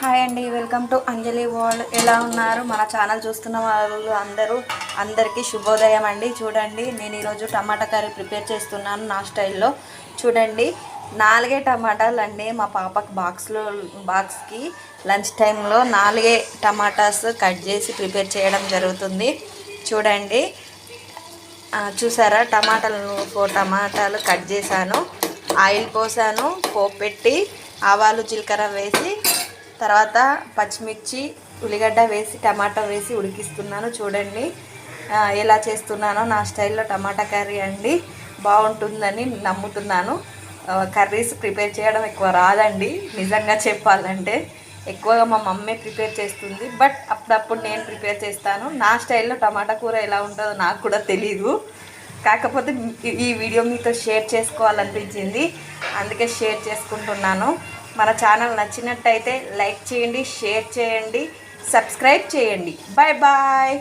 Hi అండి, welcome to Anjali world. ఎలా ఉన్నారు? మన ఛానల్ చూస్తున్న వాళ్ళు అందరికీ శుభోదయం అండి. చూడండి, నేను ఈరోజు టమాటా కర్రీ ప్రిపేర్ చేస్తున్నాను నా స్టైల్లో. చూడండి, 4 టమాటాలు అండి. మా పాపకి బాక్స్కి లంచ్ టైంలో 4 టమాటాస్ కట్ చేసి ప్రిపేర్ చేయడం జరుగుతుంది. చూడండి, చూసారా, 4 టమాటాలు కట్ చేశాను, ఆయిల్ పోసాను, పోపు పెట్టి ఆవాలు జీలకర్ర వేసి తర్వాత పచ్చిమిర్చి ఉల్లిగడ్డ వేసి టమాటా వేసి ఉడికిస్తున్నాను. చూడండి ఎలా చేస్తున్నానో నా స్టైల్లో టమాటా కర్రీ అండి. బాగుంటుందని నమ్ముతున్నాను. కర్రీస్ ప్రిపేర్ చేయడం ఎక్కువ రాదండి, నిజంగా చెప్పాలంటే. ఎక్కువగా మా మమ్మీ ప్రిపేర్ చేస్తుంది, బట్ అప్పుడప్పుడు నేను ప్రిపేర్ చేస్తాను. నా స్టైల్లో టమాటా కూర ఎలా ఉంటుందో నాకు కూడా తెలీదు. కాకపోతే ఈ వీడియో మీతో షేర్ చేసుకోవాలనిపించింది, అందుకే షేర్ చేసుకుంటున్నాను. మన ఛానల్ నచ్చినట్టయితే లైక్ చేయండి, షేర్ చేయండి, సబ్స్క్రైబ్ చేయండి. Bye bye.